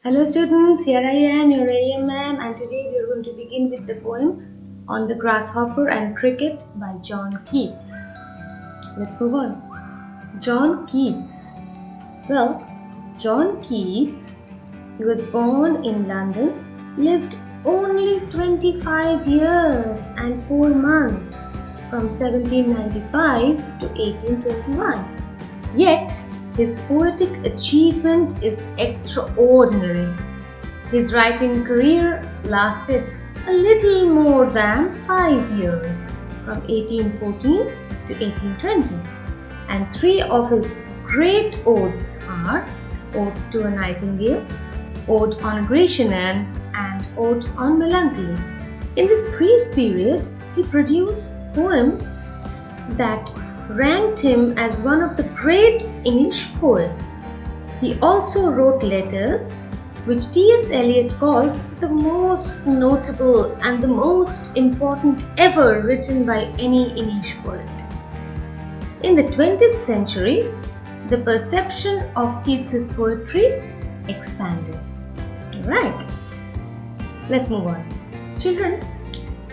Hello students, here I am, your AM ma'am, and today we are going to begin with the poem on the Grasshopper and Cricket by John Keats. Let's move on. John Keats. Well, John Keats, he was born in London, lived only 25 years and 4 months from 1795 to 1821. Yet, his poetic achievement is extraordinary. His writing career lasted a little more than 5 years, from 1814 to 1820, and 3 of his great odes are Ode to a Nightingale, Ode on Grecian Anne, and Ode on Melancholy. In this brief period, he produced poems that ranked him as one of the great English poets. He also wrote letters, which T.S. Eliot calls the most notable and the most important ever written by any English poet. In the 20th century, the perception of Keats's poetry expanded. Alright, let's move on. Children,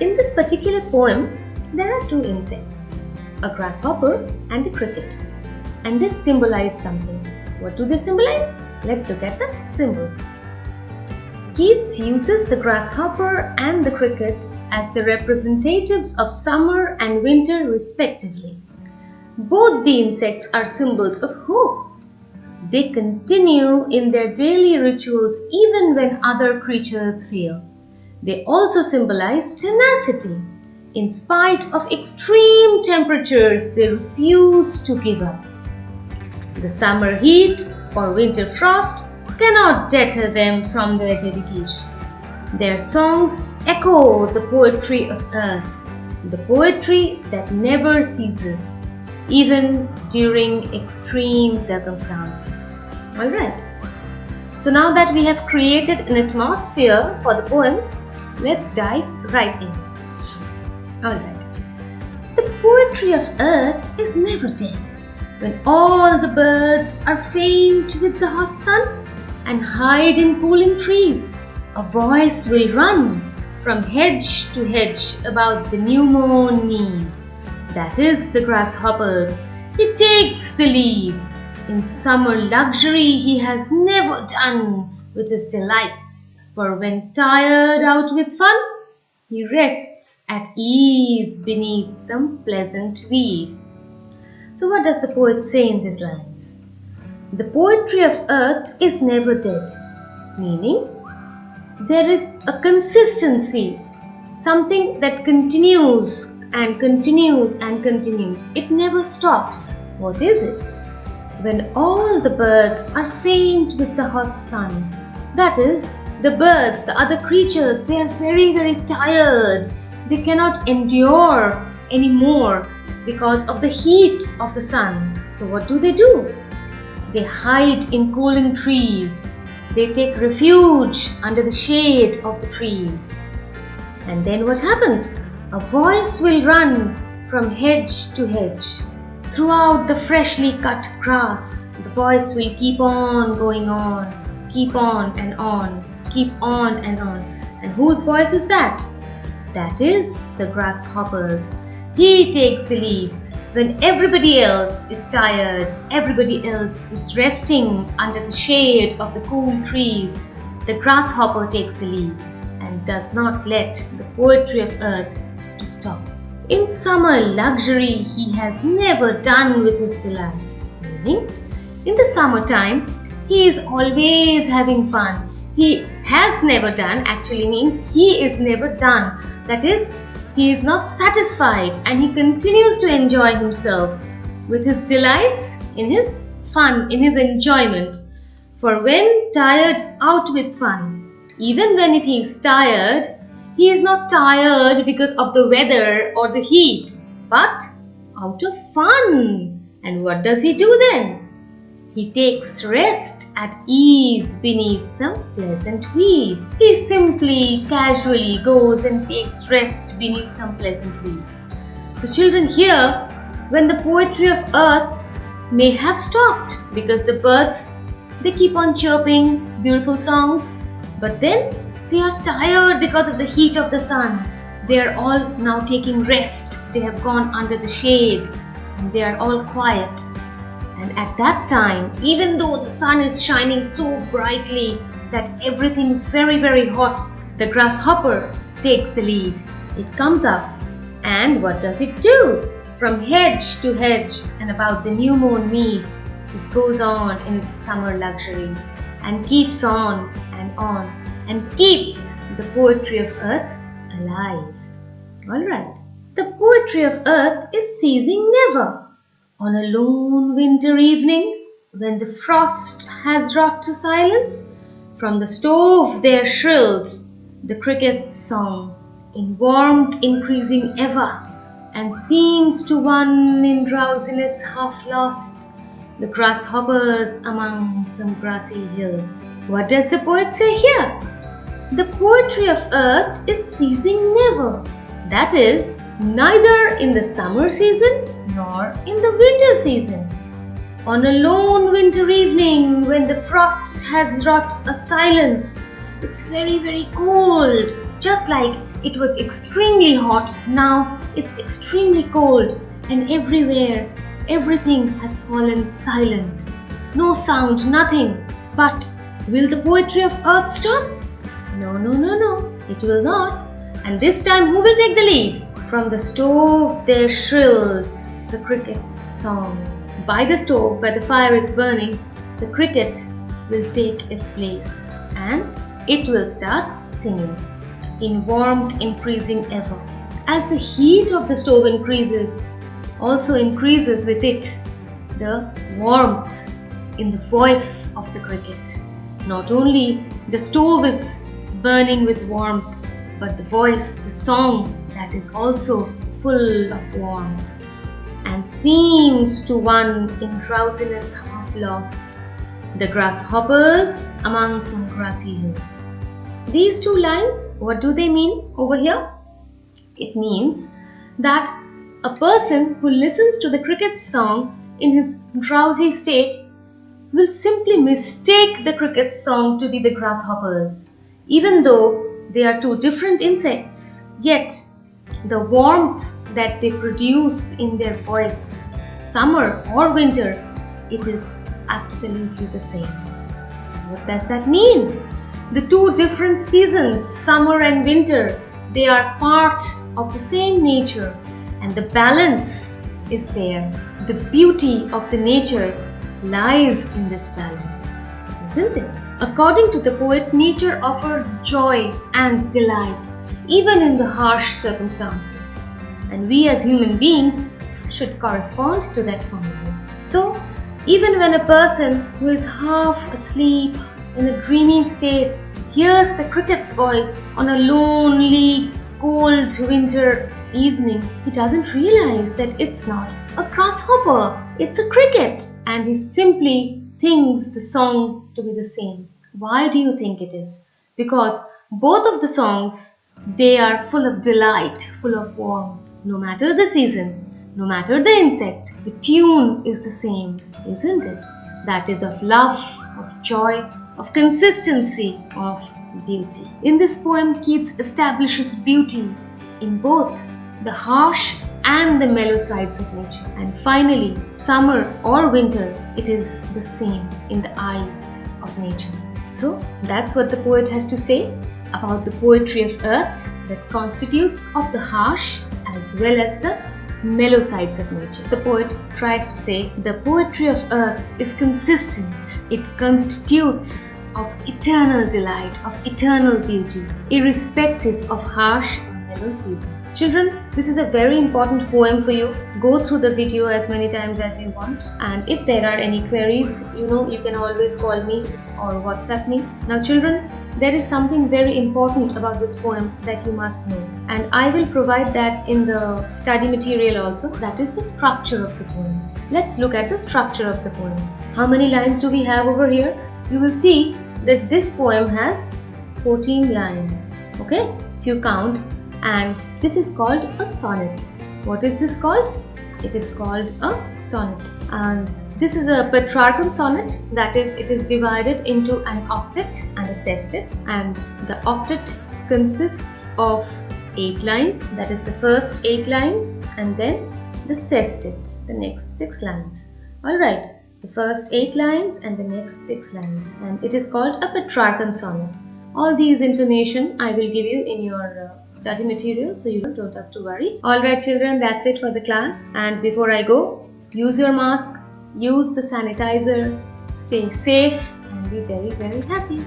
in this particular poem, there are 2 insects, a grasshopper and a cricket, and they symbolize something. What do they symbolize? Let's look at the symbols. Keats uses the grasshopper and the cricket as the representatives of summer and winter respectively. Both the insects are symbols of hope. They continue in their daily rituals even when other creatures fail. They also symbolize tenacity. In spite of extreme temperatures, they refuse to give up. The summer heat or winter frost cannot deter them from their dedication. Their songs echo the poetry of earth, the poetry that never ceases, even during extreme circumstances. Alright, so now that we have created an atmosphere for the poem, let's dive right in. Alright, the poetry of earth is never dead. When all the birds are faint with the hot sun and hide in cooling trees, a voice will run from hedge to hedge about the new-mown mead. That is the grasshopper's. He takes the lead. In summer luxury he has never done with his delights, for when tired out with fun, he rests at ease beneath some pleasant weed. So what does the poet say in these lines? The poetry of earth is never dead, meaning there is a consistency, something that continues and continues and continues. It never stops. What is it? When all the birds are faint with the hot sun, that is, the birds, the other creatures, they are very, very tired. They cannot endure anymore because of the heat of the sun. So what do? They hide in cooling trees. They take refuge under the shade of the trees. And then what happens? A voice will run from hedge to hedge. Throughout the freshly cut grass, the voice will keep on going on, keep on and on, keep on and on. And whose voice is that? That is the grasshopper's. He takes the lead. When everybody else is tired, everybody else is resting under the shade of the cool trees, the grasshopper takes the lead and does not let the poetry of earth to stop. In summer luxury he has never done with his delights, meaning in the summertime he is always having fun. He has never done actually means he is never done. That is, he is not satisfied and he continues to enjoy himself with his delights, in his fun, in his enjoyment. For when tired out with fun, even when if he is tired, he is not tired because of the weather or the heat, but out of fun. And what does he do then? He takes rest at ease beneath some pleasant weed. He simply, casually goes and takes rest beneath some pleasant weed. So children, here, when the poetry of earth may have stopped because the birds They keep on chirping beautiful songs, but then they are tired because of the heat of the sun. They are all now taking rest. They have gone under the shade and they are all quiet. And at that time, even though the sun is shining so brightly that everything is very, very hot, the grasshopper takes the lead. It comes up, and what does it do? From hedge to hedge and about the new mown mead, it goes on in its summer luxury and keeps on and keeps the poetry of earth alive. Alright, the poetry of earth is ceasing never. On a lone winter evening, when the frost has wrought to silence, from the stove there shrills the cricket's song, in warmth increasing ever, and seems to one in drowsiness half lost, the grasshoppers among some grassy hills. What does the poet say here? The poetry of earth is ceasing never. That is, neither in the summer season nor in the winter season. On a lone winter evening when the frost has wrought a silence, it's very, very cold. Just like it was extremely hot, now it's extremely cold, and everywhere, everything has fallen silent. No sound, nothing. But will the poetry of earth stop? No, it will not. And this time, who will take the lead? From the stove there shrills the cricket's song. By the stove where the fire is burning, the cricket will take its place and it will start singing, in warmth increasing ever. As the heat of the stove increases, also increases with it the warmth in the voice of the cricket. Not only the stove is burning with warmth, but the voice, the song, that is also full of warmth, and seems to one in drowsiness half lost, the grasshoppers among some grassy hills. These two lines, what do they mean over here? It means that a person who listens to the cricket's song in his drowsy state will simply mistake the cricket's song to be the grasshoppers. Even though they are two different insects, yet the warmth that they produce in their voice, summer or winter, it is absolutely the same. What does that mean? The two different seasons, summer and winter, they are part of the same nature, and the balance is there. The beauty of the nature lies in this balance, isn't it? According to the poet, nature offers joy and delight even in the harsh circumstances, and we as human beings should correspond to that fondness. So, even when a person who is half asleep in a dreamy state hears the cricket's voice on a lonely, cold winter evening, he doesn't realize that it's not a grasshopper, it's a cricket, and he simply thinks the song to be the same. Why do you think it is? Because both of the songs, they are full of delight, full of warmth. No matter the season, no matter the insect, the tune is the same, isn't it? That is of love, of joy, of consistency, of beauty. In this poem, Keats establishes beauty in both the harsh and the mellow sides of nature. And finally, summer or winter, it is the same in the eyes of nature. So, that's what the poet has to say about the poetry of earth that constitutes of the harsh as well as the mellow sides of nature. The poet tries to say the poetry of earth is consistent. It constitutes of eternal delight, of eternal beauty, irrespective of harsh or mellow seasons. Children, this is a very important poem for you. Go through the video as many times as you want, and if there are any queries, you can always call me or WhatsApp me. Now children, there is something very important about this poem that you must know, and I will provide that in the study material also. That is the structure of the poem. Let's look at the structure of the poem. How many lines do we have over here? You will see that this poem has 14 lines. Okay, if you count, and this is called a sonnet. What is this called? It is called a sonnet, and This is a Petrarchan sonnet, that is, it is divided into an octet and a sestet, and the octet consists of 8 lines, that is the first 8 lines, and then the sestet, the next 6 lines. Alright, the first 8 lines and the next 6 lines, and it is called a Petrarchan sonnet. All these information I will give you in your study material, so you don't have to worry. Alright children, that's it for the class, and before I go, use your mask, use the sanitizer, stay safe and be very happy.